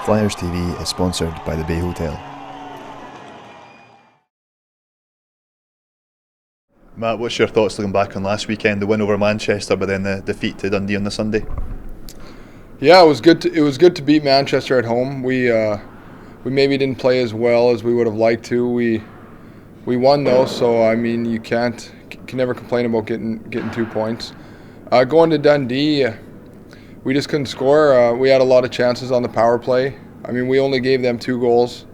Flyers TV is sponsored by the Bay Hotel. Matt, what's your thoughts looking back on last weekend, the win over Manchester, but then the defeat to Dundee on the Sunday? Yeah, it was good. It was good to beat Manchester at home. We maybe didn't play as well as we would have liked to. We won though, so I mean you can never complain about getting 2 points. Going to Dundee, we just couldn't score. We had a lot of chances on the power play. I mean, we only gave them 2 goals,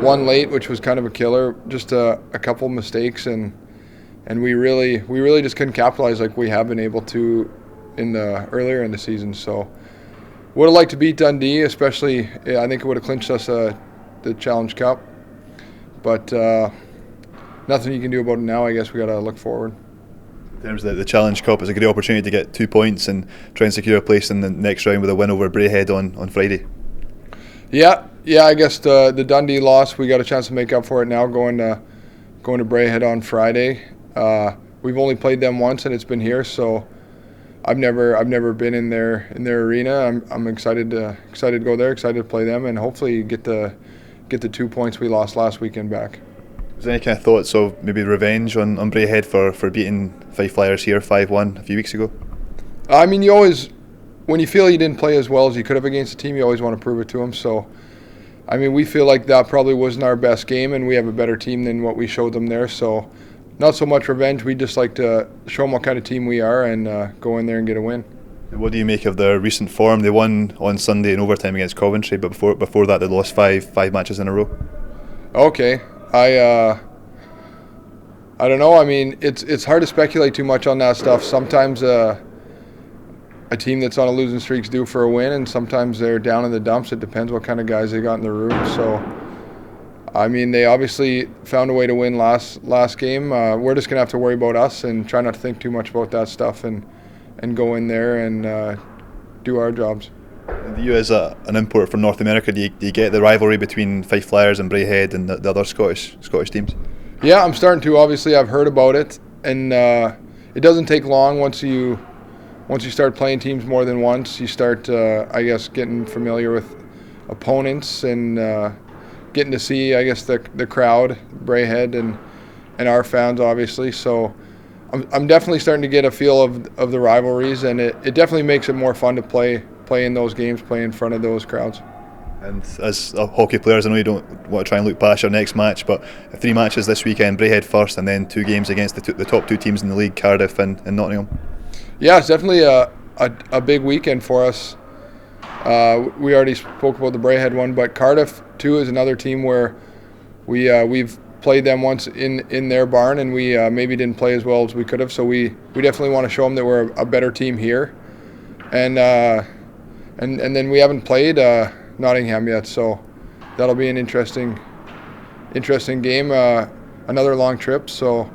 one late, which was kind of a killer. Just a couple mistakes, and we really just couldn't capitalize like we have been able to earlier in the season. So would have liked to beat Dundee, especially. I think it would have clinched us the Challenge Cup, but nothing you can do about it now. I guess we got to look forward. In terms of the Challenge Cup, it's a great opportunity to get 2 points and try and secure a place in the next round with a win over Braehead on Friday. Yeah. I guess the Dundee loss, we got a chance to make up for it now going to Braehead on Friday. We've only played them once, and it's been here, so I've never been in their arena. I'm excited to go there, excited to play them, and hopefully get the 2 points we lost last weekend back. Was there any kind of thoughts of maybe revenge on Braehead for beating Fife Flyers here 5-1 a few weeks ago? I mean, you always, when you feel you didn't play as well as you could have against a team, you always want to prove it to them. So, I mean, we feel like that probably wasn't our best game, and we have a better team than what we showed them there. So, not so much revenge. We just like to show them what kind of team we are and go in there and get a win. What do you make of their recent form? They won on Sunday in overtime against Coventry, but before that they lost five matches in a row. Okay. I don't know. I mean, it's hard to speculate too much on that stuff. Sometimes a team that's on a losing streak's due for a win, and sometimes they're down in the dumps. It depends what kind of guys they got in the room. So, I mean, they obviously found a way to win last game. We're just gonna have to worry about us and try not to think too much about that stuff and go in there and do our jobs. You as an import from North America, do you get the rivalry between Fife Flyers and Braehead and the other Scottish teams? Yeah, I'm starting to. Obviously, I've heard about it, and it doesn't take long once you start playing teams more than once. You start, I guess, getting familiar with opponents and getting to see, I guess, the crowd, Braehead and our fans, obviously. So I'm definitely starting to get a feel of the rivalries, and it definitely makes it more fun to play in those games, play in front of those crowds. And as hockey players, I know you don't want to try and look past your next match, but 3 matches this weekend, Braehead first, and then 2 games against the top 2 teams in the league, Cardiff and Nottingham. Yeah, it's definitely a big weekend for us. We already spoke about the Braehead one, but Cardiff too is another team where we've played them once in their barn, and we maybe didn't play as well as we could have. So we definitely want to show them that we're a better team here, and then we haven't played Nottingham yet, so that'll be an interesting game. Another long trip, so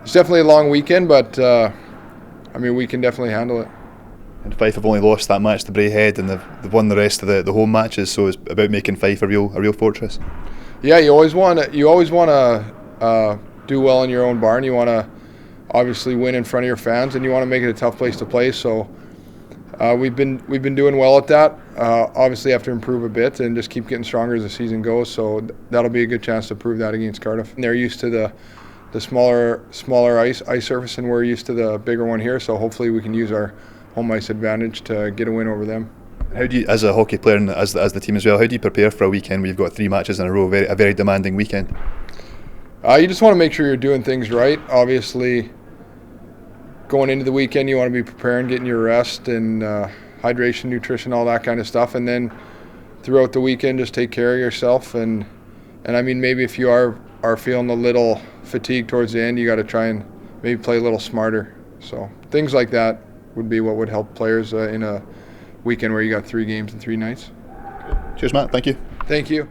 it's definitely a long weekend, but I mean, we can definitely handle it. And Fife have only lost that match to Braehead, and they've won the rest of the home matches, so it's about making Fife a real fortress. Yeah, you always want to do well in your own barn. You want to obviously win in front of your fans, and you want to make it a tough place to play. So we've been doing well at that. Obviously, have to improve a bit and just keep getting stronger as the season goes. So that'll be a good chance to prove that against Cardiff. And they're used to the smaller ice surface, and we're used to the bigger one here. So hopefully, we can use our home ice advantage to get a win over them. How do you, as a hockey player and as the team as well, how do you prepare for a weekend where you've got 3 matches in a row, a very demanding weekend? You just want to make sure you're doing things right. Obviously, going into the weekend, you want to be preparing, getting your rest and hydration, nutrition, all that kind of stuff. And then throughout the weekend, just take care of yourself. And I mean, maybe if you are feeling a little fatigued towards the end, you got to try and maybe play a little smarter. So things like that would be what would help players in a weekend where you got 3 games in 3 nights. Cheers, Matt. Thank you. Thank you.